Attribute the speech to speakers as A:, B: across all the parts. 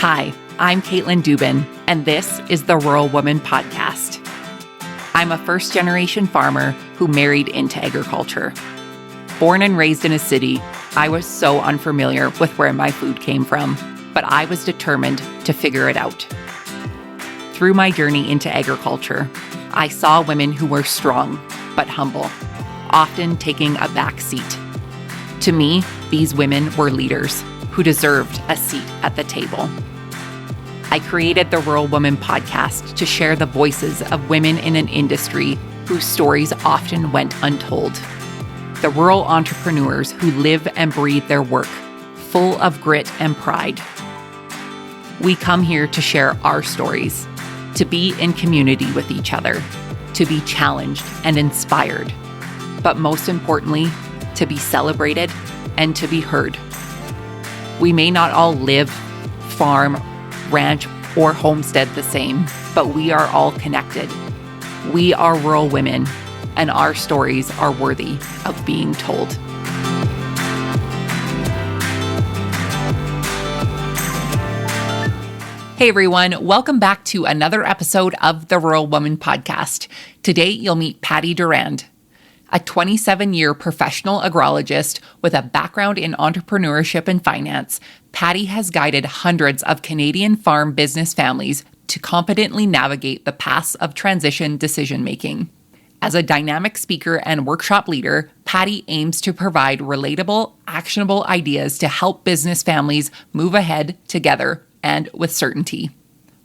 A: Hi, I'm Caitlin Dubin, and this is the Rural Woman Podcast. I'm a first-generation farmer who married into agriculture. Born and raised in a city, I was so unfamiliar with where my food came from, but I was determined to figure it out. Through my journey into agriculture, I saw women who were strong but humble, often taking a back seat. To me, these women were leaders who deserved a seat at the table. I created the Rural Woman Podcast to share the voices of women in an industry whose stories often went untold. The rural entrepreneurs who live and breathe their work, full of grit and pride. We come here to share our stories, to be in community with each other, to be challenged and inspired, but most importantly, to be celebrated and to be heard. We may not all live, farm, ranch, or homestead the same, but we are all connected. We are rural women, and our stories are worthy of being told. Hey everyone, welcome back to another episode of the Rural Woman Podcast. Today you'll meet Patti Durand, a 27-year professional agrologist with a background in entrepreneurship and finance. Patti has guided hundreds of Canadian farm business families to confidently navigate the paths of transition decision-making. As a dynamic speaker and workshop leader, Patti aims to provide relatable, actionable ideas to help business families move ahead together and with certainty.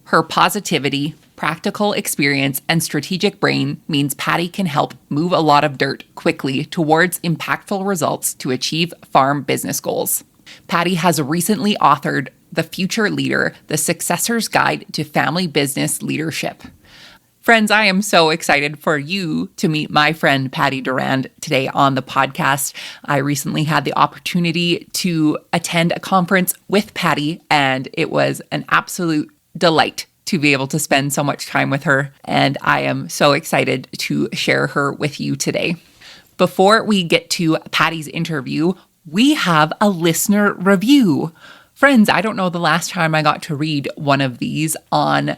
A: Her positivity, practical experience, and strategic brain means Patti can help move a lot of dirt quickly towards impactful results to achieve farm business goals. Patti has recently authored The Future Leader, the Successors Guide to Family Business Leadership. Friends, I am so excited for you to meet my friend Patti Durand today on the podcast. I recently had the opportunity to attend a conference with Patti, and it was an absolute delight to be able to spend so much time with her, and I am so excited to share her with you today. Before we get to Patti's interview, we have a listener review. Friends, I don't know the last time I got to read one of these on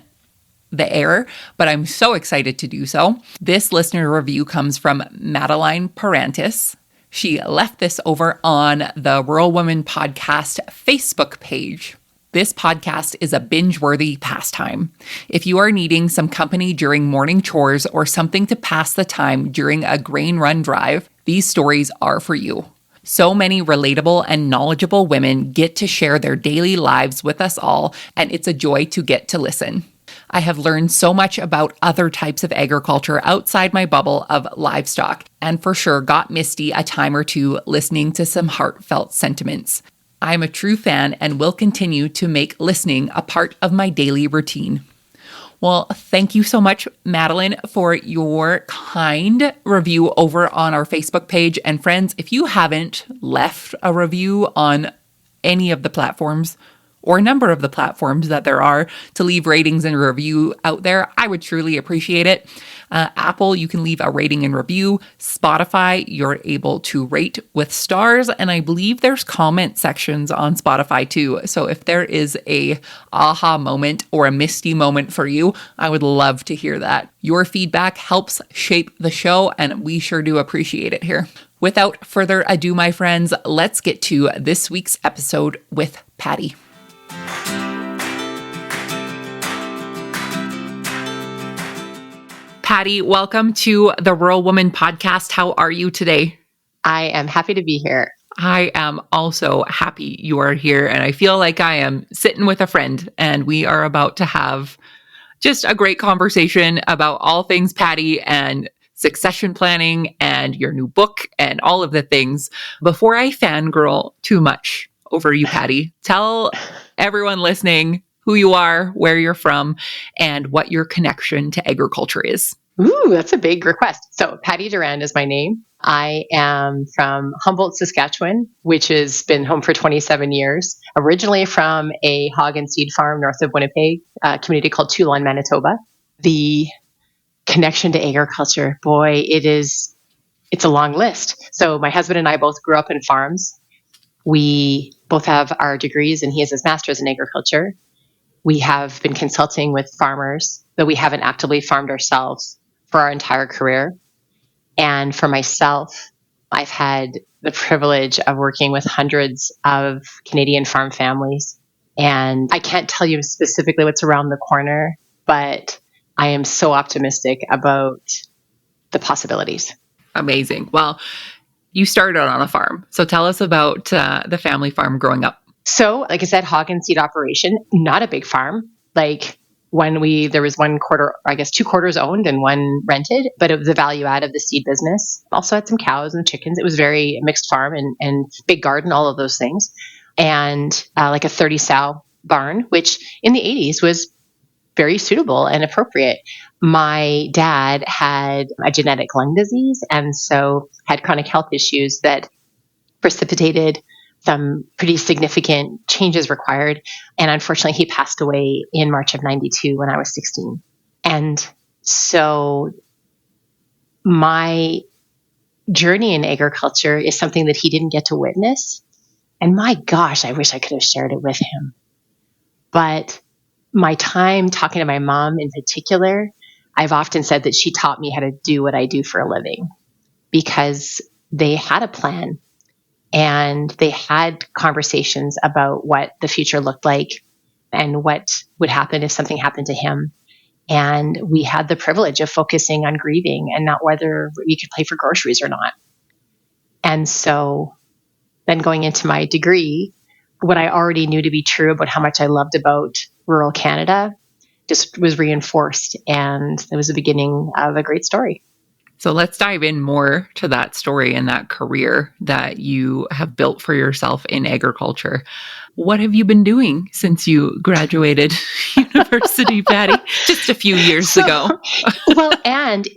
A: the air, but I'm so excited to do so. This listener review comes from Madeline Parantis. She left this over on the Rural Woman Podcast Facebook page. This podcast is a binge-worthy pastime. If you are needing some company during morning chores or something to pass the time during a grain run drive, these stories are for you. So many relatable and knowledgeable women get to share their daily lives with us all, and it's a joy to get to listen. I have learned so much about other types of agriculture outside my bubble of livestock, and for sure got misty a time or two listening to some heartfelt sentiments. I'm a true fan and will continue to make listening a part of my daily routine. Well, thank you so much, Madeline, for your kind review over on our Facebook page. And friends, if you haven't left a review on any of the platforms or a number of the platforms that there are to leave ratings and review out there, I would truly appreciate it. Apple, you can leave a rating and review. Spotify, you're able to rate with stars. And I believe there's comment sections on Spotify too. So if there is a aha moment or a misty moment for you, I would love to hear that. Your feedback helps shape the show, and we sure do appreciate it here. Without further ado, my friends, let's get to this week's episode with Patti. Patti, welcome to the Rural Woman Podcast. How are you today?
B: I am happy to be here.
A: I am also happy you are here, and I feel like I am sitting with a friend, and we are about to have just a great conversation about all things Patti and succession planning and your new book and all of the things. Before I fangirl too much over you, Patti, tell everyone listening who you are, where you're from, and what your connection to agriculture is.
B: Ooh, that's a big request. So Patti Durand is my name. I am from Humboldt, Saskatchewan, which has been home for 27 years. Originally from a hog and seed farm north of Winnipeg, a community called Toulon, Manitoba. The connection to agriculture, boy, it's a long list. So my husband and I both grew up in farms. We both have our degrees, and he has his master's in agriculture. We have been consulting with farmers, though we haven't actively farmed ourselves for our entire career. And for myself, I've had the privilege of working with hundreds of Canadian farm families. And I can't tell you specifically what's around the corner, but I am so optimistic about the possibilities.
A: Amazing. Well, you started on a farm. So tell us about the family farm growing up.
B: So, like I said, hog and seed operation, not a big farm. Like there was one quarter, I guess 2 quarters owned and one rented, but it was the value add of the seed business. Also had some cows and chickens. It was very mixed farm and big garden, all of those things. And like a 30 sow barn, which in the 80s was very suitable and appropriate. My dad had a genetic lung disease and so had chronic health issues that precipitated some pretty significant changes required. And unfortunately, he passed away in March of 92 when I was 16. And so my journey in agriculture is something that he didn't get to witness. And my gosh, I wish I could have shared it with him. But my time talking to my mom in particular, I've often said that she taught me how to do what I do for a living because they had a plan. And they had conversations about what the future looked like and what would happen if something happened to him. And we had the privilege of focusing on grieving and not whether we could pay for groceries or not. And so then going into my degree, what I already knew to be true about how much I loved about rural Canada just was reinforced. And it was the beginning of a great story.
A: So let's dive in more to that story and that career that you have built for yourself in agriculture. What have you been doing since you graduated university, Patti? Just a few years ago.
B: Well, and,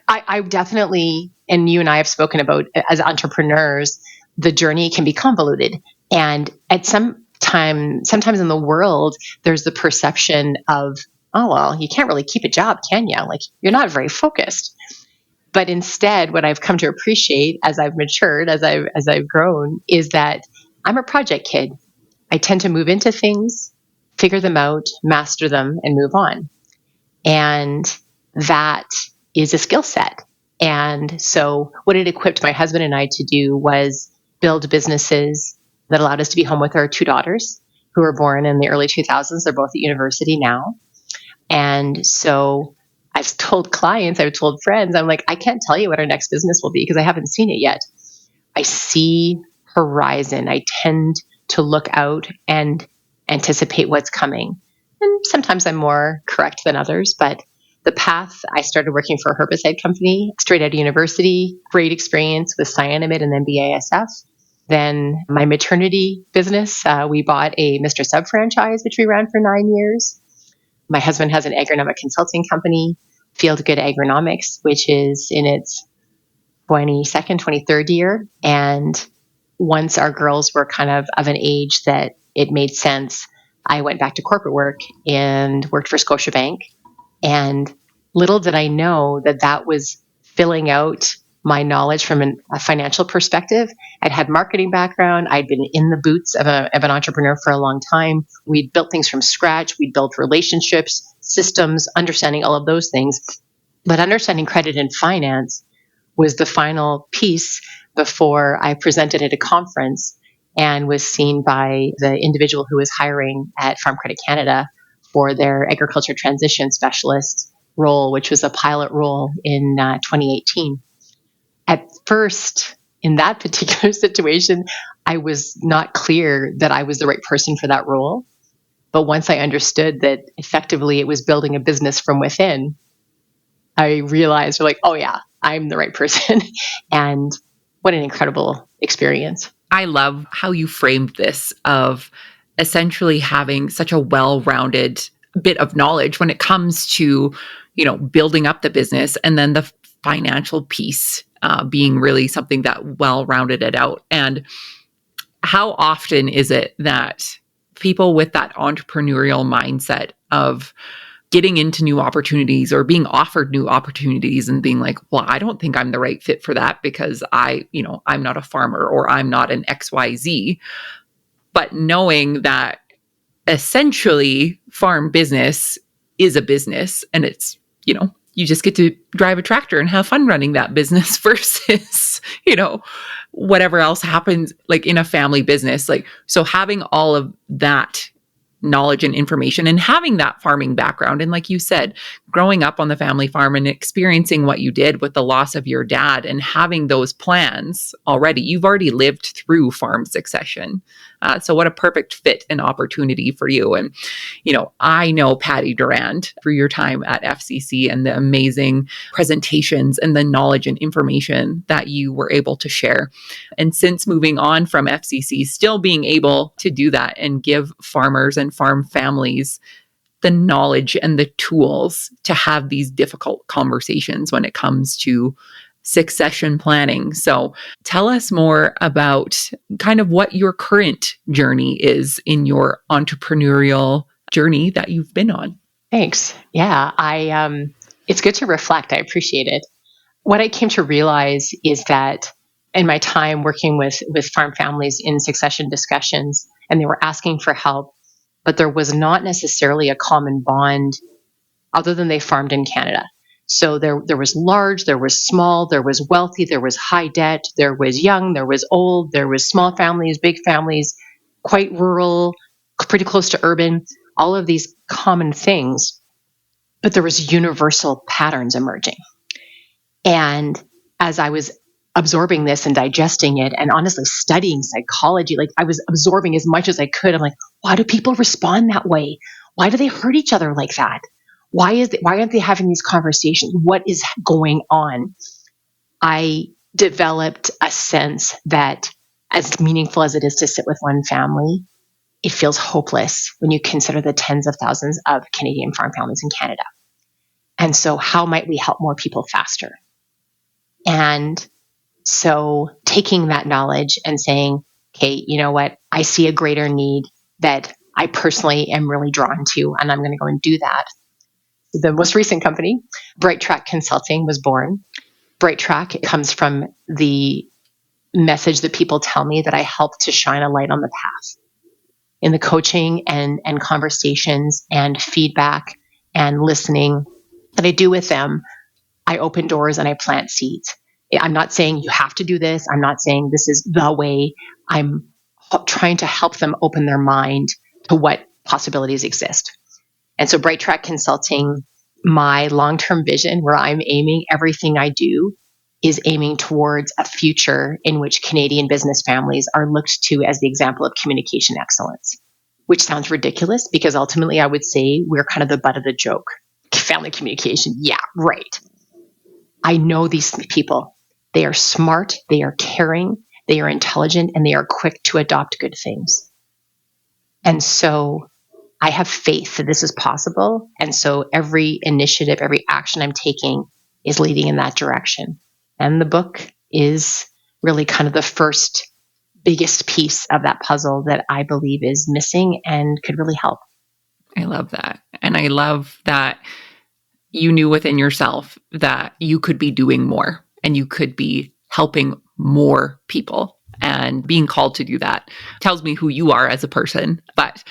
B: I definitely, and you and I have spoken about as entrepreneurs, the journey can be convoluted. And at sometimes in the world, there's the perception of, oh, well, you can't really keep a job, can you? Like, you're not very focused. But instead, what I've come to appreciate as I've matured, as I've grown, is that I'm a project kid. I tend to move into things, figure them out, master them, and move on. And that is a skill set. And so what it equipped my husband and I to do was build businesses that allowed us to be home with our 2 daughters who were born in the early 2000s. They're both at university now. And so I've told clients, I've told friends, I'm like, I can't tell you what our next business will be because I haven't seen it yet. I see horizon. I tend to look out and anticipate what's coming. And sometimes I'm more correct than others, but the path, I started working for a herbicide company straight out of university, great experience with cyanamide and then BASF. Then my maternity business, we bought a Mr. Sub franchise, which we ran for 9 years. My husband has an agronomic consulting company, Field Good Agronomics, which is in its 22nd, 23rd year. And once our girls were kind of an age that it made sense, I went back to corporate work and worked for Scotiabank. And little did I know that was filling out my knowledge from a financial perspective. I'd had marketing background. I'd been in the boots of an entrepreneur for a long time. We'd built things from scratch. We'd built relationships, systems, understanding all of those things. But understanding credit and finance was the final piece before I presented at a conference and was seen by the individual who was hiring at Farm Credit Canada for their agriculture transition specialist role, which was a pilot role in 2018. At first, in that particular situation, I was not clear that I was the right person for that role. But once I understood that effectively it was building a business from within, I realized, oh yeah, I'm the right person. And what an incredible experience.
A: I love how you framed this of essentially having such a well-rounded bit of knowledge when it comes to, building up the business and then the financial piece being really something that well-rounded it out. And how often is it that people with that entrepreneurial mindset of getting into new opportunities or being offered new opportunities and being like, well, I don't think I'm the right fit for that because I'm not a farmer or I'm not an XYZ, but knowing that essentially farm business is a business, and it's, you just get to drive a tractor and have fun running that business versus, whatever else happens like in a family business. Like, so having all of that knowledge and information and having that farming background. And like you said, growing up on the family farm and experiencing what you did with the loss of your dad and having those plans already, you've already lived through farm succession. So what a perfect fit and opportunity for you. And, I know Patti Durand through your time at FCC and the amazing presentations and the knowledge and information that you were able to share. And since moving on from FCC, still being able to do that and give farmers and farm families the knowledge and the tools to have these difficult conversations when it comes to succession planning. So tell us more about kind of what your current journey is in your entrepreneurial journey that you've been on.
B: Thanks. Yeah, it's good to reflect. I appreciate it. What I came to realize is that in my time working with farm families in succession discussions, and they were asking for help, but there was not necessarily a common bond other than they farmed in Canada. So there was large, there was small, there was wealthy, there was high debt, there was young, there was old, there was small families, big families, quite rural, pretty close to urban, all of these common things. But there was universal patterns emerging. And as I was absorbing this and digesting it and honestly studying psychology, like I was absorbing as much as I could. I'm like, why do people respond that way? Why do they hurt each other like that? Why aren't they having these conversations? What is going on? I developed a sense that as meaningful as it is to sit with one family, it feels hopeless when you consider the tens of thousands of Canadian farm families in Canada. And so how might we help more people faster? And so taking that knowledge and saying, okay, you know what? I see a greater need that I personally am really drawn to, and I'm going to go and do that. The most recent company, Bright Track Consulting, was born. Bright Track comes from the message that people tell me that I help to shine a light on the path. In the coaching and conversations and feedback and listening that I do with them, I open doors and I plant seeds. I'm not saying you have to do this. I'm not saying this is the way. I'm trying to help them open their mind to what possibilities exist. And so Bright Track Consulting, my long-term vision where I'm aiming everything I do is aiming towards a future in which Canadian business families are looked to as the example of communication excellence, which sounds ridiculous because ultimately I would say we're kind of the butt of the joke. Family communication. Yeah, right. I know these people. They are smart, they are caring, they are intelligent, and they are quick to adopt good things. And so I have faith that this is possible. And so every initiative, every action I'm taking is leading in that direction. And the book is really kind of the first biggest piece of that puzzle that I believe is missing and could really help.
A: I love that. And I love that you knew within yourself that you could be doing more and you could be helping more people. And being called to do that tells me who you are as a person. But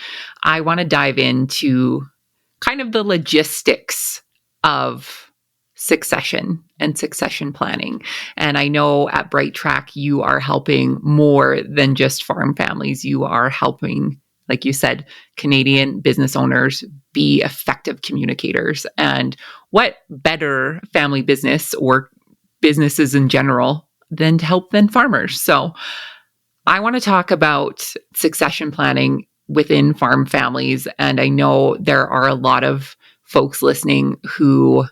A: I want to dive into kind of the logistics of succession and succession planning. And I know at Bright Track, you are helping more than just farm families. You are helping, like you said, Canadian business owners be effective communicators. And what better family business or businesses in general than to help than farmers? So I want to talk about succession planning within farm families. And I know there are a lot of folks listening who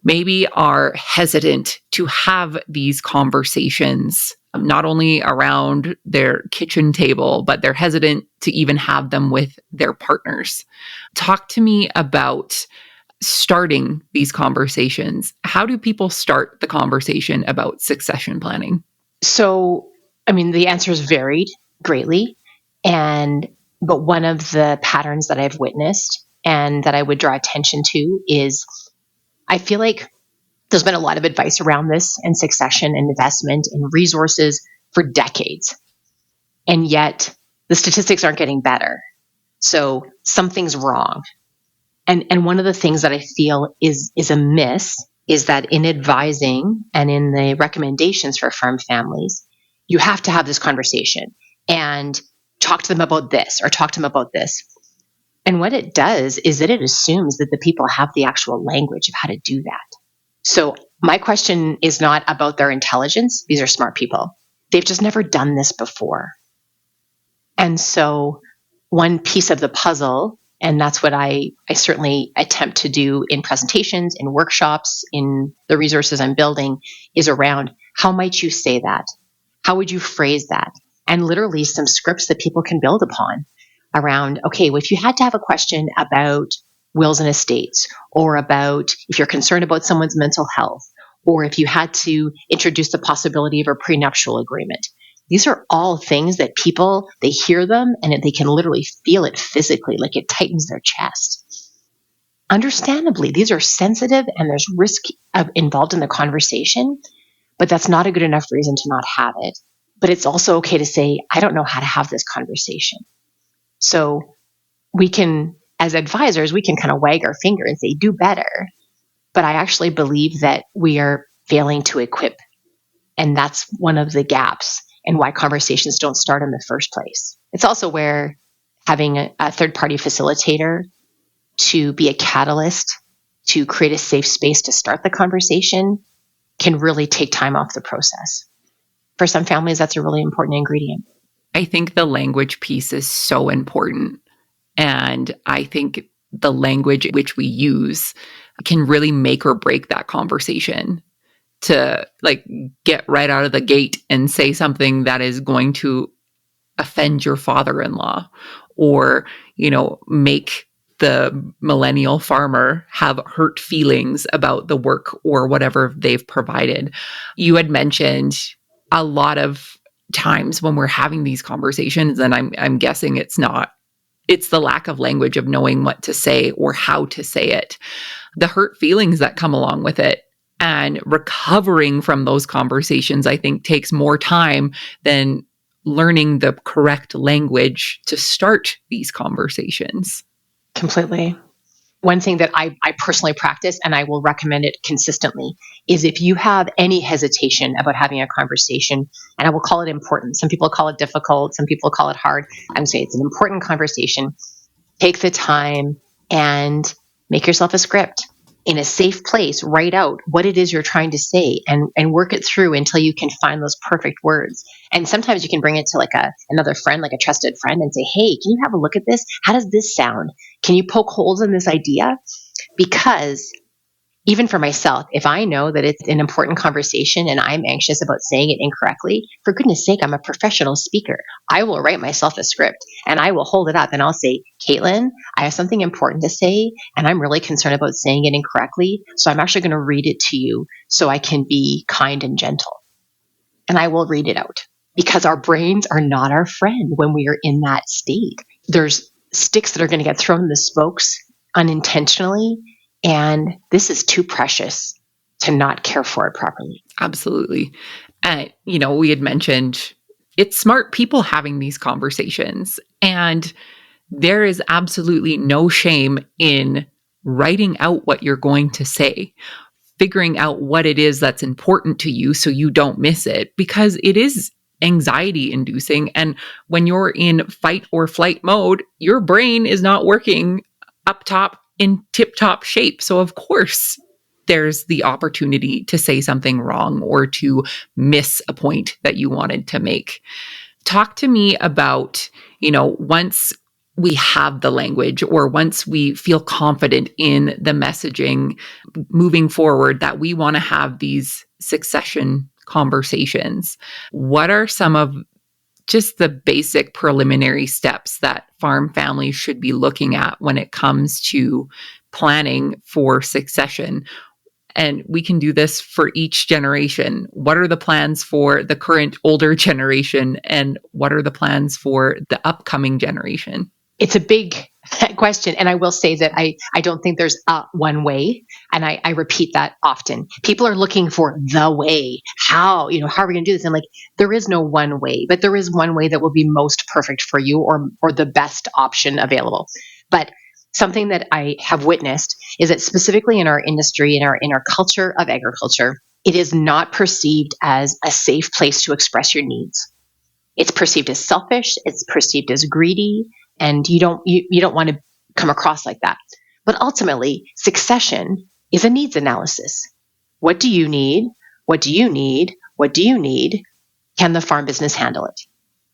A: maybe are hesitant to have these conversations, not only around their kitchen table, but they're hesitant to even have them with their partners. Talk to me about starting these conversations. How do people start the conversation about succession planning?
B: So, the answers varied greatly. But one of the patterns that I've witnessed and that I would draw attention to is I feel like there's been a lot of advice around this and succession and investment and resources for decades. And yet the statistics aren't getting better. So something's wrong. And one of the things that I feel is amiss is that in advising and in the recommendations for farm families, you have to have this conversation and talk to them about this or talk to them about this. And what it does is that it assumes that the people have the actual language of how to do that. So my question is not about their intelligence. These are smart people. They've just never done this before. And so one piece of the puzzle, and that's what I certainly attempt to do in presentations, in workshops, in the resources I'm building, is around how might you say that? How would you phrase that? And literally some scripts that people can build upon around, okay, well, if you had to have a question about wills and estates, or about if you're concerned about someone's mental health, or if you had to introduce the possibility of a prenuptial agreement, these are all things that people, they hear them and they can literally feel it physically, like it tightens their chest. Understandably, these are sensitive and there's risk involved in the conversation, but that's not a good enough reason to not have it. But it's also okay to say, I don't know how to have this conversation. So we can, as advisors, we can kind of wag our finger and say, do better. But I actually believe that we are failing to equip. And that's one of the gaps and why conversations don't start in the first place. It's also where having a third-party facilitator to be a catalyst, to create a safe space to start the conversation can really take time off the process. For some families, that's a really important ingredient.
A: I think the language piece is so important. And I think the language which we use can really make or break that conversation. To like get right out of the gate and say something that is going to offend your father-in-law, or, make the millennial farmer have hurt feelings about the work or whatever they've provided. You had mentioned a lot of times when we're having these conversations, and I'm guessing it's the lack of language of knowing what to say or how to say it, the hurt feelings that come along with it. And recovering from those conversations, I think, takes more time than learning the correct language to start these conversations.
B: Completely. One thing that I personally practice, and I will recommend it consistently, is if you have any hesitation about having a conversation, and I will call it important. Some people call it difficult. Some people call it hard. I'm going to say it's an important conversation. Take the time and make yourself a script. In a safe place, write out what it is you're trying to say and work it through until you can find those perfect words. And sometimes you can bring it to like another friend, like a trusted friend, and say, hey, can you have a look at this? How does this sound? Can you poke holes in this idea? Because even for myself, if I know that it's an important conversation and I'm anxious about saying it incorrectly, for goodness sake, I'm a professional speaker. I will write myself a script and I will hold it up and I'll say, Caitlin, I have something important to say and I'm really concerned about saying it incorrectly. So I'm actually going to read it to you so I can be kind and gentle. And I will read it out because our brains are not our friend when we are in that state. There's sticks that are going to get thrown in the spokes unintentionally. And this is too precious to not care for it properly.
A: Absolutely. And, we had mentioned it's smart people having these conversations. And there is absolutely no shame in writing out what you're going to say, figuring out what it is that's important to you so you don't miss it, because it is anxiety inducing. And when you're in fight or flight mode, your brain is not working up top in tip-top shape. So of course, there's the opportunity to say something wrong or to miss a point that you wanted to make. Talk to me about, once we have the language or once we feel confident in the messaging moving forward that we want to have these succession conversations, what are some of just the basic preliminary steps that farm families should be looking at when it comes to planning for succession? And we can do this for each generation. What are the plans for the current older generation? And what are the plans for the upcoming generation?
B: It's a big question. And I will say that I don't think there's one way. And I repeat that often. People are looking for the way. How are we going to do this? And like, there is no one way, but there is one way that will be most perfect for you, or the best option available. But something that I have witnessed is that specifically in our industry, in our culture of agriculture, it is not perceived as a safe place to express your needs. It's perceived as selfish. It's perceived as greedy, and you don't want to come across like that. But ultimately, succession is a needs analysis. What do you need? What do you need? What do you need? Can the farm business handle it?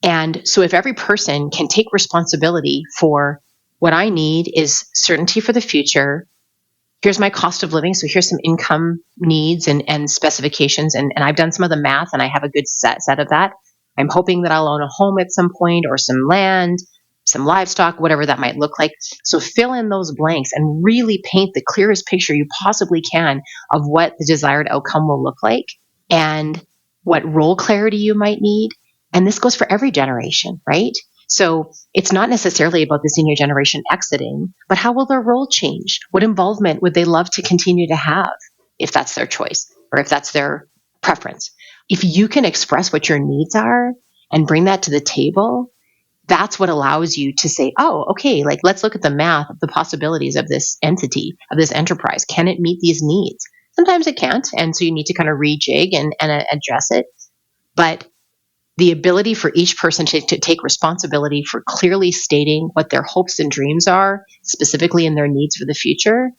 B: And so if every person can take responsibility for what I need is certainty for the future. Here's my cost of living. So here's some income needs and specifications. And I've done some of the math and I have a good set of that. I'm hoping that I'll own a home at some point, or some land, some livestock, whatever that might look like. So fill in those blanks and really paint the clearest picture you possibly can of what the desired outcome will look like and what role clarity you might need. And this goes for every generation, right? So it's not necessarily about the senior generation exiting, but how will their role change? What involvement would they love to continue to have if that's their choice or if that's their preference? If you can express what your needs are and bring that to the table, that's what allows you to say, oh, okay, like let's look at the math of the possibilities of this entity, of this enterprise. Can it meet these needs? Sometimes it can't. And so you need to kind of rejig and address it. But the ability for each person to take responsibility for clearly stating what their hopes and dreams are, specifically in their needs for the future,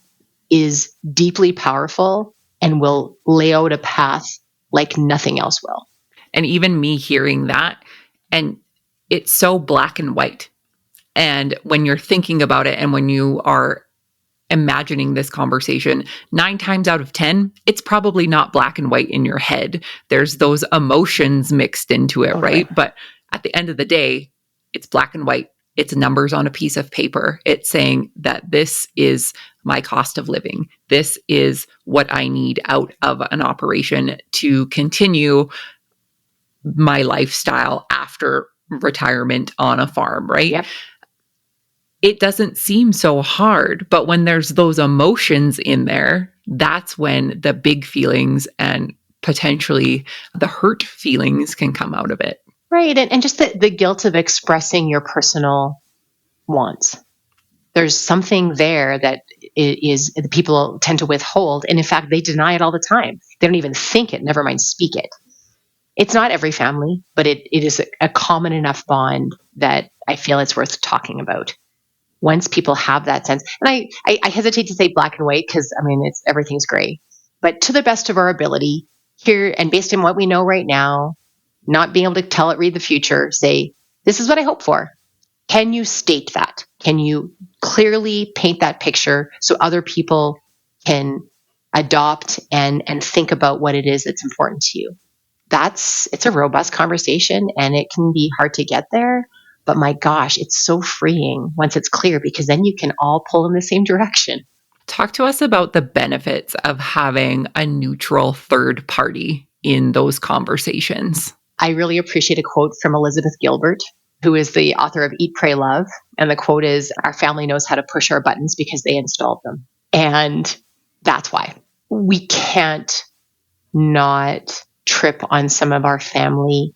B: is deeply powerful and will lay out a path like nothing else will.
A: And even me hearing that, and it's so black and white. And when you're thinking about it and when you are imagining this conversation, 9 times out of 10, it's probably not black and white in your head. There's those emotions mixed into it, right? But at the end of the day, it's black and white. It's numbers on a piece of paper. It's saying that this is my cost of living. This is what I need out of an operation to continue my lifestyle after retirement on a farm, right?
B: Yep.
A: It doesn't seem so hard, but when there's those emotions in there, that's when the big feelings and potentially the hurt feelings can come out of it.
B: Right. And just the guilt of expressing your personal wants. There's something there that is people tend to withhold. And in fact, they deny it all the time. They don't even think it, never mind speak it. It's not every family, but it is a common enough bond that I feel it's worth talking about. Once people have that sense, and I hesitate to say black and white because everything's gray, but to the best of our ability here and based on what we know right now, not being able to read the future, say, this is what I hope for. Can you state that? Can you clearly paint that picture so other people can adopt and think about what it is that's important to you? It's a robust conversation and it can be hard to get there. But my gosh, it's so freeing once it's clear because then you can all pull in the same direction.
A: Talk to us about the benefits of having a neutral third party in those conversations.
B: I really appreciate a quote from Elizabeth Gilbert, who is the author of Eat, Pray, Love. And the quote is, our family knows how to push our buttons because they installed them. And that's why we can't not trip on some of our family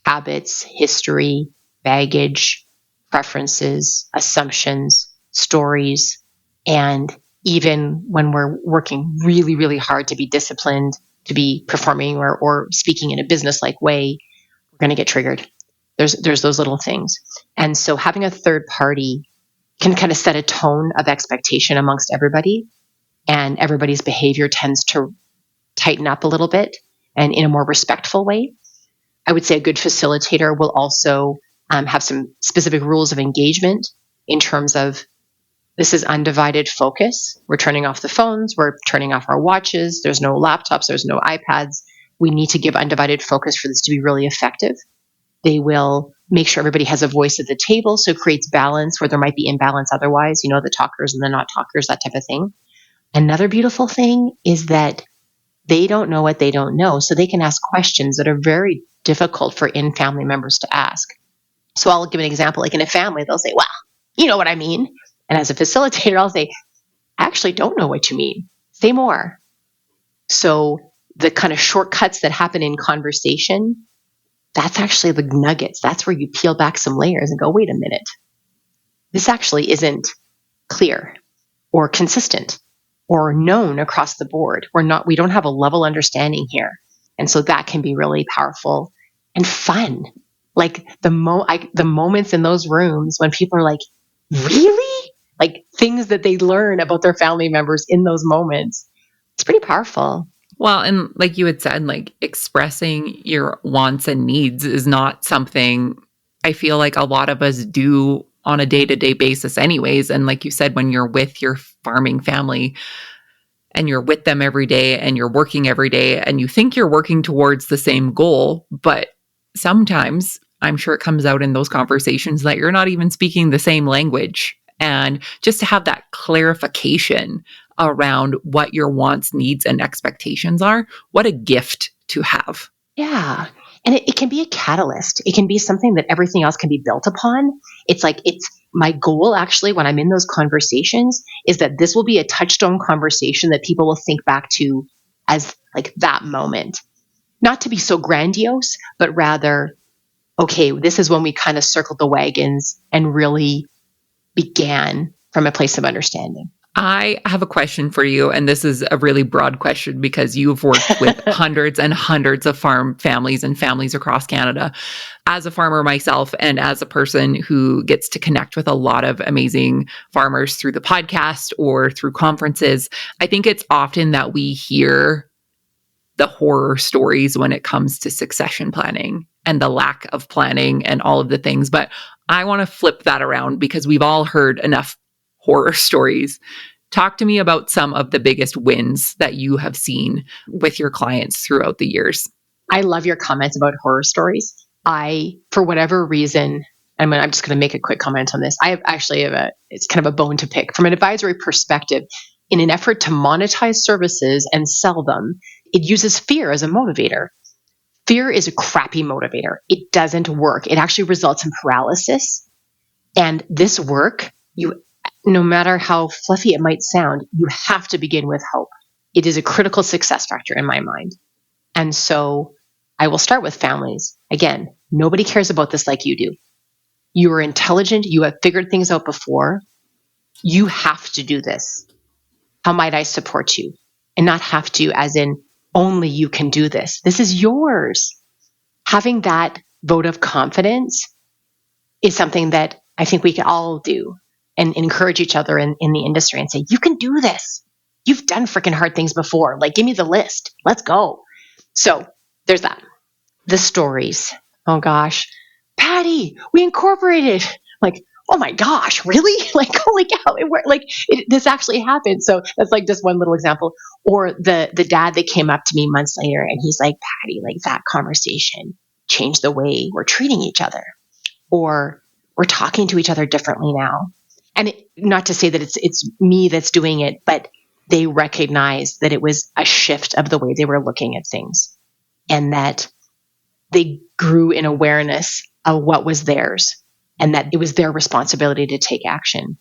B: habits, history, baggage, preferences, assumptions, stories. And even when we're working really, really hard to be disciplined, to be performing or speaking in a business-like way, we're going to get triggered. There's those little things. And so having a third party can kind of set a tone of expectation amongst everybody, and everybody's behavior tends to tighten up a little bit and in a more respectful way. I would say a good facilitator will also have some specific rules of engagement in terms of this is undivided focus. We're turning off the phones. We're turning off our watches. There's no laptops. There's no iPads. We need to give undivided focus for this to be really effective. They will make sure everybody has a voice at the table, so it creates balance where there might be imbalance otherwise, the talkers and the not talkers, that type of thing. Another beautiful thing is that they don't know what they don't know, so they can ask questions that are very difficult for in-family members to ask. So I'll give an example. Like in a family, they'll say, well, you know what I mean? And as a facilitator, I'll say, I actually don't know what you mean. Say more. So the kind of shortcuts that happen in conversation, that's actually the nuggets. That's where you peel back some layers and go, wait a minute. This actually isn't clear or consistent or known across the board. We don't have a level understanding here. And so that can be really powerful and fun. Like the moments in those rooms when people are like, really? Like things that they learn about their family members in those moments. It's pretty powerful.
A: Well, and like you had said, like expressing your wants and needs is not something I feel like a lot of us do on a day-to-day basis anyways. And like you said, when you're with your farming family and you're with them every day and you're working every day and you think you're working towards the same goal, but sometimes I'm sure it comes out in those conversations that you're not even speaking the same language. And just to have that clarification around what your wants, needs, and expectations are, what a gift to have.
B: Yeah. And it can be a catalyst. It can be something that everything else can be built upon. It's my goal actually when I'm in those conversations is that this will be a touchstone conversation that people will think back to as like that moment. Not to be so grandiose, but rather, okay, this is when we kind of circled the wagons and really began from a place of understanding.
A: I have a question for you, and this is a really broad question because you've worked with hundreds and hundreds of farm families and families across Canada. As a farmer myself, and as a person who gets to connect with a lot of amazing farmers through the podcast or through conferences, I think it's often that we hear the horror stories when it comes to succession planning and the lack of planning and all of the things. But I want to flip that around because we've all heard enough horror stories. Talk to me about some of the biggest wins that you have seen with your clients throughout the years.
B: I love your comments about horror stories. For whatever reason, I'm just going to make a quick comment on this. It's kind of a bone to pick. From an advisory perspective, in an effort to monetize services and sell them, it uses fear as a motivator. Fear is a crappy motivator. It doesn't work. It actually results in paralysis. And this work, no matter how fluffy it might sound, you have to begin with hope. It is a critical success factor in my mind. And so I will start with families. Again, nobody cares about this like you do. You are intelligent. You have figured things out before. You have to do this. How might I support you? And not have to, as in only you can do this. This is yours. Having that vote of confidence is something that I think we can all do and encourage each other in the industry and say, you can do this. You've done freaking hard things before. Like, give me the list. Let's go. So there's that. The stories. Oh gosh. Patti, we incorporated. Like, oh my gosh, really? Like, holy cow, this actually happened. So that's like just one little example. Or the dad that came up to me months later and he's like, Patti, like that conversation changed the way we're treating each other. Or we're talking to each other differently now. And not to say that it's me that's doing it, but they recognized that it was a shift of the way they were looking at things and that they grew in awareness of what was theirs and that it was their responsibility to take action.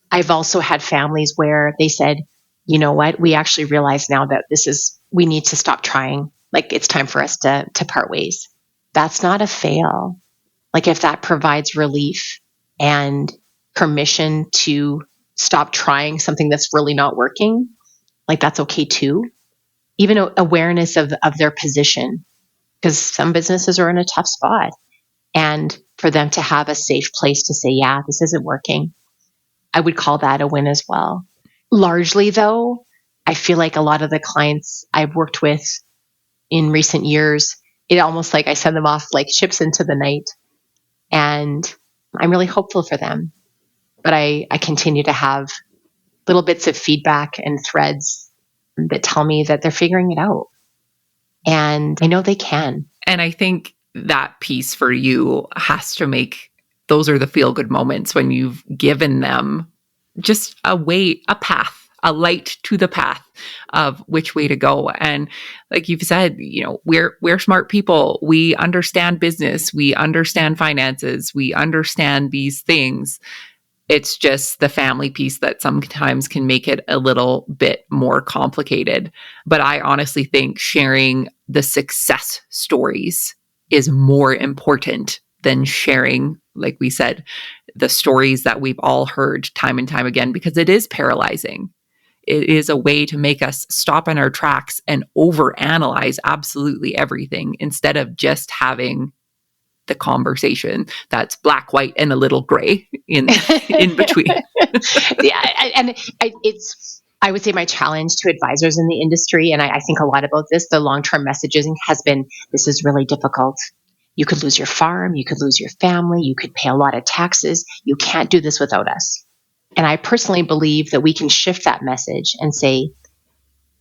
B: I've also had families where they said, you know what, we actually realize now that we need to stop trying. Like, it's time for us to part ways. That's not a fail. Like, if that provides relief and permission to stop trying something that's really not working, like, that's okay too. Even awareness of their position, because some businesses are in a tough spot. And for them to have a safe place to say, yeah, this isn't working, I would call that a win as well. Largely, though, I feel like a lot of the clients I've worked with in recent years, it almost like I send them off like ships into the night. And I'm really hopeful for them. But I continue to have little bits of feedback and threads that tell me that they're figuring it out. And I know they can.
A: And I think that piece for you has to make, those are the feel-good moments when you've given them just a path, a light to the path of which way to go. And like you've said, we're smart people. We understand business. We understand finances. We understand these things. It's just the family piece that sometimes can make it a little bit more complicated. But I honestly think sharing the success stories is more important than sharing, like we said, the stories that we've all heard time and time again, because it is paralyzing. It is a way to make us stop in our tracks and overanalyze absolutely everything instead of just having the conversation that's black, white, and a little gray in between.
B: I would say my challenge to advisors in the industry, and I think a lot about this, the long-term messaging has been, this is really difficult. You could lose your farm, you could lose your family, you could pay a lot of taxes. You can't do this without us. And I personally believe that we can shift that message and say,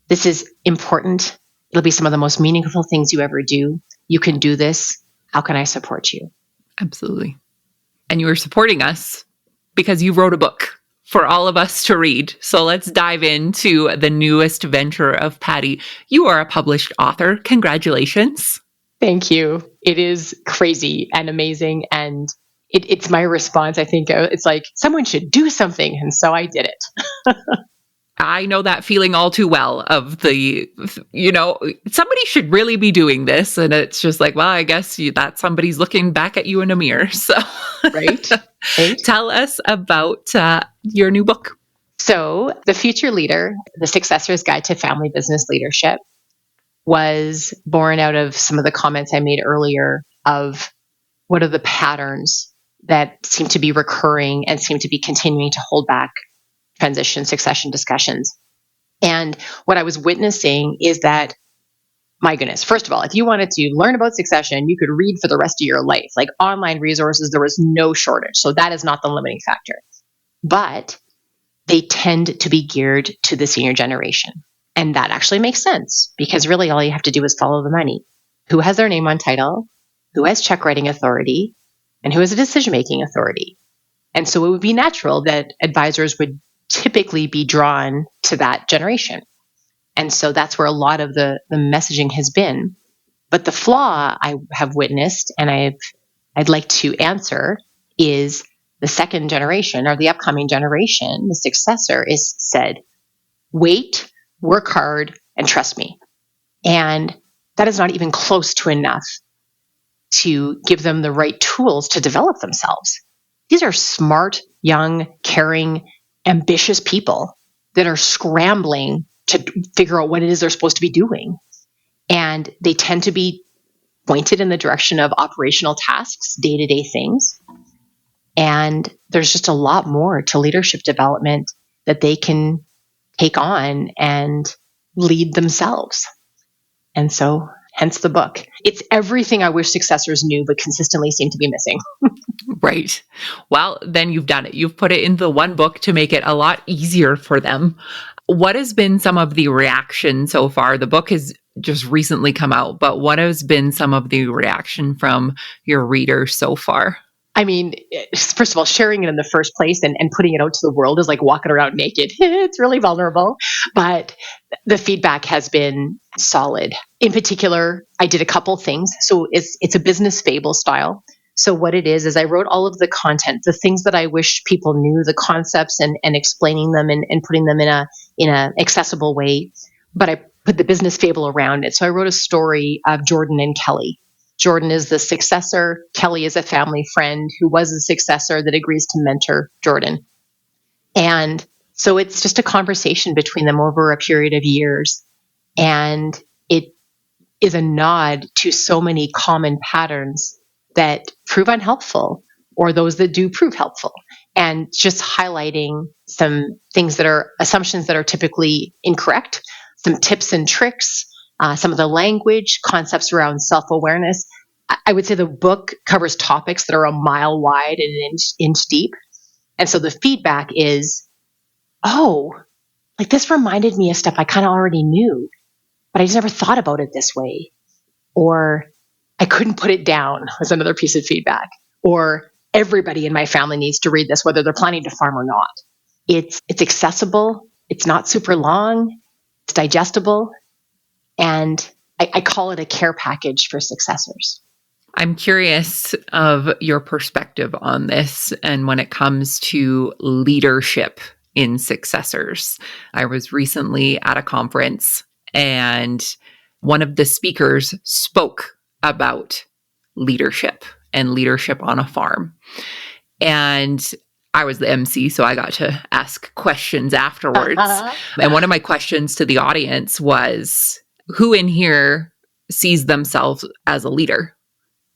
B: this is important. It'll be some of the most meaningful things you ever do. You can do this. How can I support you?
A: Absolutely. And you were supporting us because you wrote a book for all of us to read. So let's dive into the newest venture of Patti. You are a published author. Congratulations.
B: Thank you. It is crazy and amazing. And it's my response. I think it's like someone should do something. And so I did it.
A: I know that feeling all too well of somebody should really be doing this. And it's just like, well, I guess that somebody's looking back at you in a mirror. So
B: right.
A: Tell us about your new book.
B: So The Future Leader, The Successor's Guide to Family Business Leadership, was born out of some of the comments I made earlier of what are the patterns that seem to be recurring and seem to be continuing to hold back transition, succession discussions. And what I was witnessing is that, my goodness, first of all, if you wanted to learn about succession, you could read for the rest of your life. Like online resources, there was no shortage. So that is not the limiting factor. But they tend to be geared to the senior generation. And that actually makes sense because really all you have to do is follow the money. Who has their name on title? Who has check writing authority? And who has a decision-making authority? And so it would be natural that advisors would typically be drawn to that generation. And so that's where a lot of the messaging has been. But the flaw I have witnessed, and I'd like to answer, is the second generation or the upcoming generation, the successor, is said, wait, work hard, and trust me. And that is not even close to enough to give them the right tools to develop themselves. These are smart, young, caring, ambitious people that are scrambling to figure out what it is they're supposed to be doing. And they tend to be pointed in the direction of operational tasks, day-to-day things. And there's just a lot more to leadership development that they can take on and lead themselves. And so, hence the book. It's everything I wish successors knew, but consistently seem to be missing.
A: Right. Well, then you've done it. You've put it in the one book to make it a lot easier for them. What has been some of the reaction so far? The book has just recently come out, but what has been some of the reaction from your readers so far?
B: I mean, first of all, sharing it in the first place and putting it out to the world is like walking around naked. It's really vulnerable, but the feedback has been solid. In particular, I did a couple things. So it's a business fable style. So what it is I wrote all of the content, the things that I wish people knew, the concepts and explaining them and putting them in a accessible way. But I put the business fable around it. So I wrote a story of Jordan and Kelly. Jordan is the successor. Kelly is a family friend who was a successor that agrees to mentor Jordan. And so it's just a conversation between them over a period of years. And it is a nod to so many common patterns that prove unhelpful or those that do prove helpful. And just highlighting some things that are assumptions that are typically incorrect, some tips and tricks, some of the language, concepts around self-awareness. I would say the book covers topics that are a mile wide and an inch deep. And so the feedback is, oh, like this reminded me of stuff I kind of already knew, but I just never thought about it this way. Or I couldn't put it down was another piece of feedback. Or everybody in my family needs to read this, whether they're planning to farm or not. It's accessible. It's not super long. It's digestible. And I call it a care package for successors.
A: I'm curious of your perspective on this and when it comes to leadership in Successors. I was recently at a conference and one of the speakers spoke about leadership and leadership on a farm. And I was the MC, so I got to ask questions afterwards. And one of my questions to the audience was, who in here sees themselves as a leader?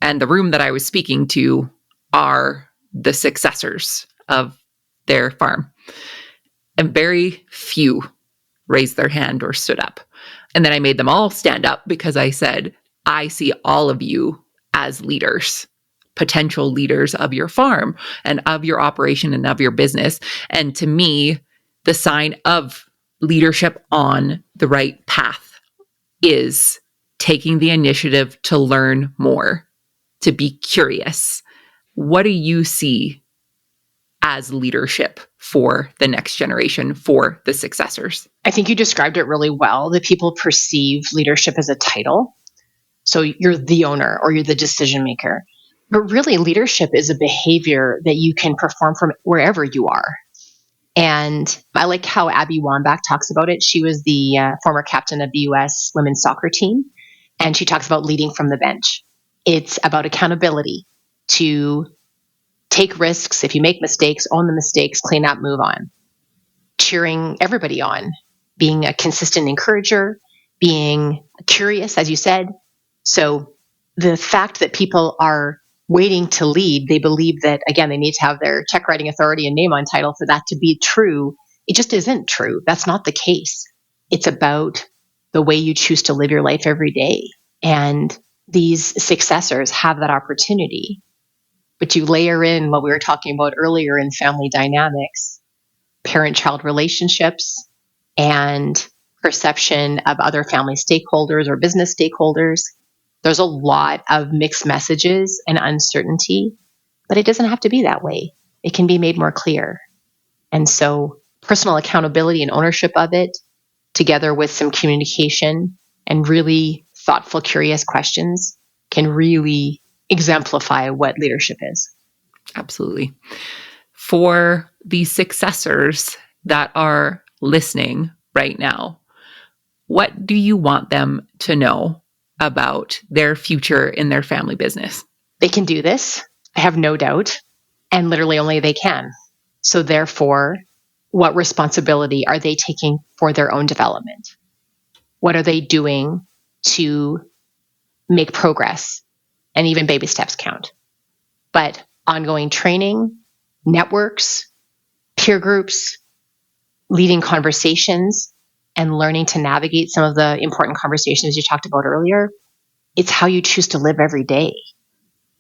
A: And the room that I was speaking to are the successors of their farm. And very few raised their hand or stood up. And then I made them all stand up because I said, I see all of you as leaders, potential leaders of your farm and of your operation and of your business. And to me, the sign of leadership on the right path is taking the initiative to learn more, to be curious. What do you see as leadership for the next generation, for the successors?
B: I think you described it really well, that people perceive leadership as a title. So you're the owner or you're the decision maker. But really, leadership is a behavior that you can perform from wherever you are. And I like how Abby Wambach talks about it. She was the former captain of the U.S. women's soccer team. And she talks about leading from the bench. It's about accountability, to take risks. If you make mistakes, own the mistakes, clean up, move on. Cheering everybody on, being a consistent encourager, being curious, as you said. So the fact that people are waiting to lead, they believe that, again, they need to have their check writing authority and name on title for that to be true. It just isn't true. That's not the case. It's about the way you choose to live your life every day. And these successors have that opportunity. But you layer in what we were talking about earlier in family dynamics, parent-child relationships, and perception of other family stakeholders or business stakeholders. There's a lot of mixed messages and uncertainty, but it doesn't have to be that way. It can be made more clear. And so personal accountability and ownership of it, together with some communication and really thoughtful, curious questions, can really exemplify what leadership is.
A: Absolutely. For the successors that are listening right now, what do you want them to know about their future in their family business?
B: They can do this, I have no doubt, and literally only they can. So therefore, what responsibility are they taking for their own development? What are they doing to make progress? And even baby steps count. But ongoing training, networks, peer groups, leading conversations, and learning to navigate some of the important conversations you talked about earlier, it's how you choose to live every day.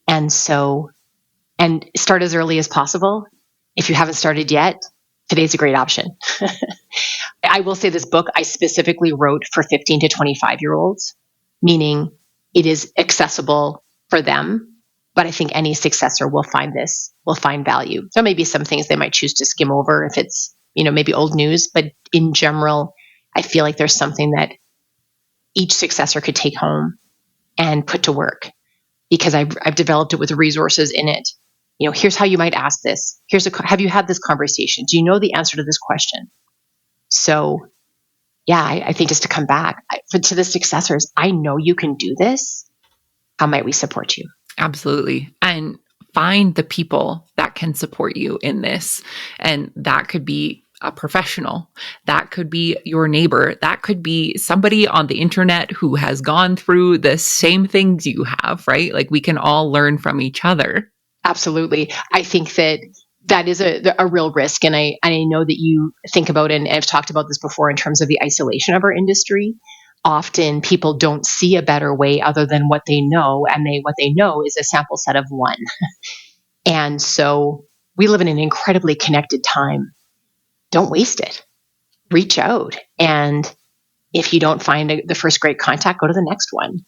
B: And so, and start as early as possible. If you haven't started yet, today's a great option. I will say this book I specifically wrote for 15 to 25-year-olds, meaning it is accessible for them. But I think any successor will find value. There may be some things they might choose to skim over if it's, maybe old news. But in general, I feel like there's something that each successor could take home and put to work, because I've developed it with resources in it. Here's how you might ask this. Have you had this conversation? Do you know the answer to this question? So, yeah, I think just to come back to the successors, I know you can do this. How might we support you?
A: Absolutely. And find the people that can support you in this. And that could be a professional. That could be your neighbor. That could be somebody on the internet who has gone through the same things you have, right? Like we can all learn from each other.
B: Absolutely. I think that is a real risk. And I know that you think about it, and I've talked about this before in terms of the isolation of our industry. Often people don't see a better way other than what they know. And what they know is a sample set of one. And so we live in an incredibly connected time. Don't waste it. Reach out. And if you don't find the first great contact, go to the next one.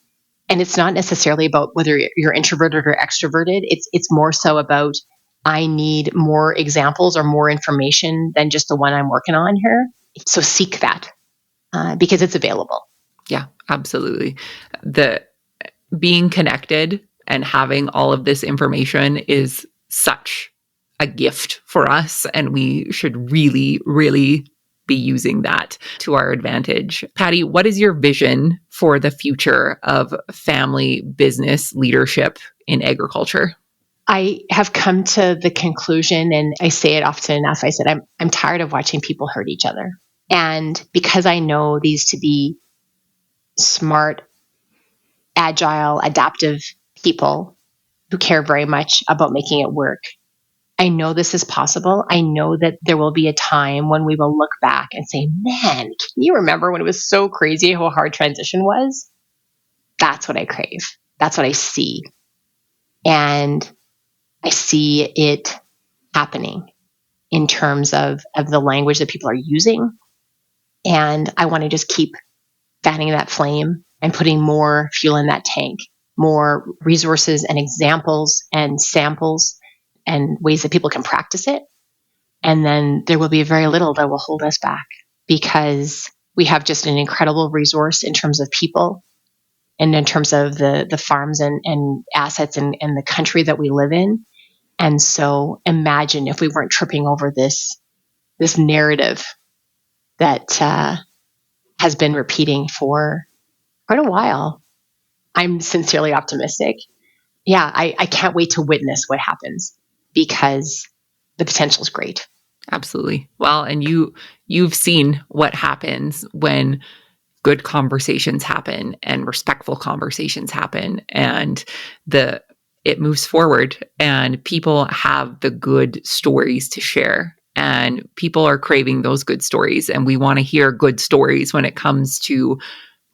B: And it's not necessarily about whether you're introverted or extroverted. It's more so about, I need more examples or more information than just the one I'm working on here. So seek that because it's available.
A: Yeah, absolutely. The being connected and having all of this information is such a gift for us. And we should really, really be using that to our advantage. Patti, what is your vision for the future of family business leadership in agriculture?
B: I have come to the conclusion, and I say it often enough, I said, I'm tired of watching people hurt each other. And because I know these to be smart, agile, adaptive people who care very much about making it work, I know this is possible. I know that there will be a time when we will look back and say, man, can you remember when it was so crazy how hard transition was? That's what I crave. That's what I see. And I see it happening in terms of the language that people are using. And I want to just keep fanning that flame and putting more fuel in that tank, more resources and examples and samples and ways that people can practice it. And then there will be very little that will hold us back, because we have just an incredible resource in terms of people and in terms of the farms and assets and the country that we live in. And so imagine if we weren't tripping over this narrative that has been repeating for quite a while. I'm sincerely optimistic. Yeah, I can't wait to witness what happens, because the potential is great.
A: Absolutely. Well, and you've seen what happens when good conversations happen and respectful conversations happen, and it moves forward, and people have the good stories to share, and people are craving those good stories, and we want to hear good stories when it comes to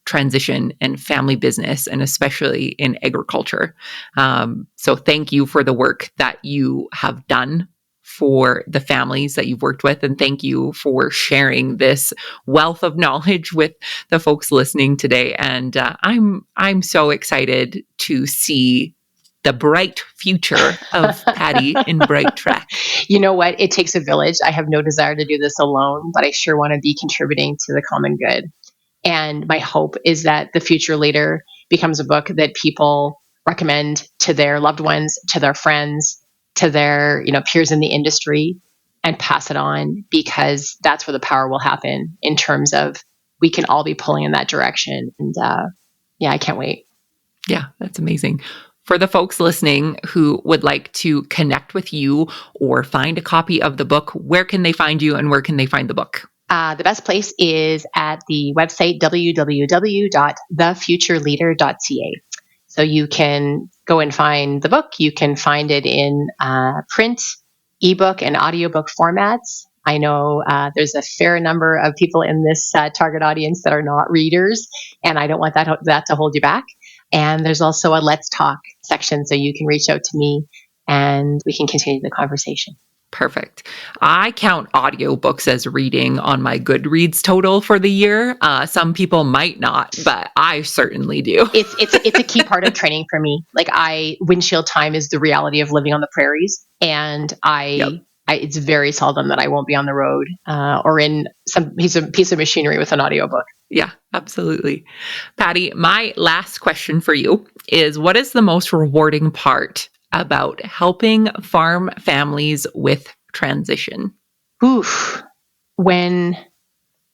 A: transition and family business, and especially in agriculture. So thank you for the work that you have done for the families that you've worked with. And thank you for sharing this wealth of knowledge with the folks listening today. And I'm so excited to see the bright future of Patti in Bright Track.
B: You know what? It takes a village. I have no desire to do this alone, but I sure want to be contributing to the common good. And my hope is that The Future Leader becomes a book that people recommend to their loved ones, to their friends, to their peers in the industry, and pass it on, because that's where the power will happen in terms of we can all be pulling in that direction. And I can't wait.
A: Yeah, that's amazing. For the folks listening who would like to connect with you or find a copy of the book, where can they find you and where can they find the book?
B: The best place is at the website www.thefutureleader.ca. So you can go and find the book. You can find it in print, ebook, and audiobook formats. I know there's a fair number of people in this target audience that are not readers, and I don't want that to hold you back. And there's also a Let's Talk section, so you can reach out to me and we can continue the conversation.
A: Perfect. I count audiobooks as reading on my Goodreads total for the year. Some people might not, but I certainly do.
B: It's a key part of training for me. Like windshield time is the reality of living on the prairies, and it's very seldom that I won't be on the road or in some piece of machinery with an audiobook.
A: Yeah, absolutely. Patti, my last question for you is, what is the most rewarding part about helping farm families with transition?
B: When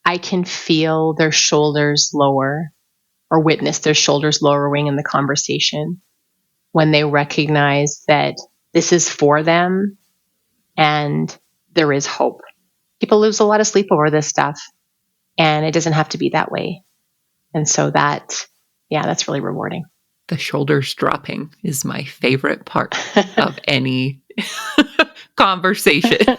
B: I can feel their shoulders lower, or witness their shoulders lowering in the conversation, when they recognize that this is for them and there is hope. People lose a lot of sleep over this stuff, and it doesn't have to be that way. And so that's really rewarding.
A: The shoulders dropping is my favorite part of any conversation.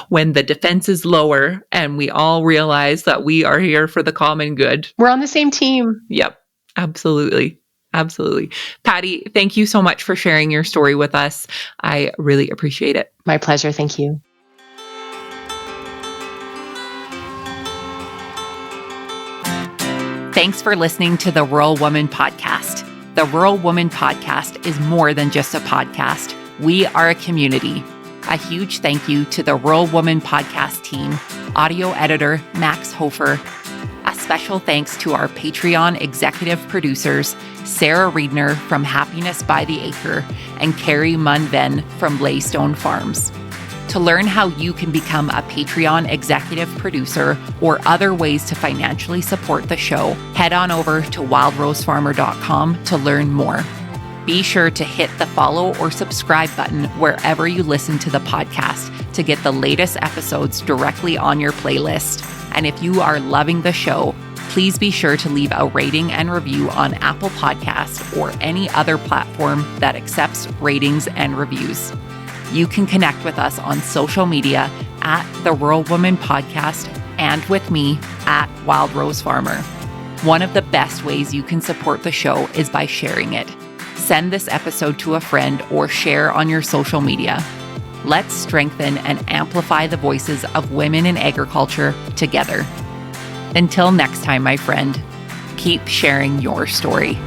A: When the defense is lower and we all realize that we are here for the common good.
B: We're on the same team.
A: Yep, absolutely. Absolutely. Patti, thank you so much for sharing your story with us. I really appreciate it.
B: My pleasure. Thank you.
A: Thanks for listening to the Rural Woman Podcast. The Rural Woman Podcast is more than just a podcast. We are a community. A huge thank you to the Rural Woman Podcast team, audio editor Max Hofer, a special thanks to our Patreon executive producers, Sarah Reedner from Happiness by the Acre and Carrie Munven from Blaystone Farms. To learn how you can become a Patreon executive producer or other ways to financially support the show, head on over to wildrosefarmer.com to learn more. Be sure to hit the follow or subscribe button wherever you listen to the podcast to get the latest episodes directly on your playlist. And if you are loving the show, please be sure to leave a rating and review on Apple Podcasts or any other platform that accepts ratings and reviews. You can connect with us on social media at The Rural Woman Podcast and with me at Wild Rose Farmer. One of the best ways you can support the show is by sharing it. Send this episode to a friend or share on your social media. Let's strengthen and amplify the voices of women in agriculture together. Until next time, my friend, keep sharing your story.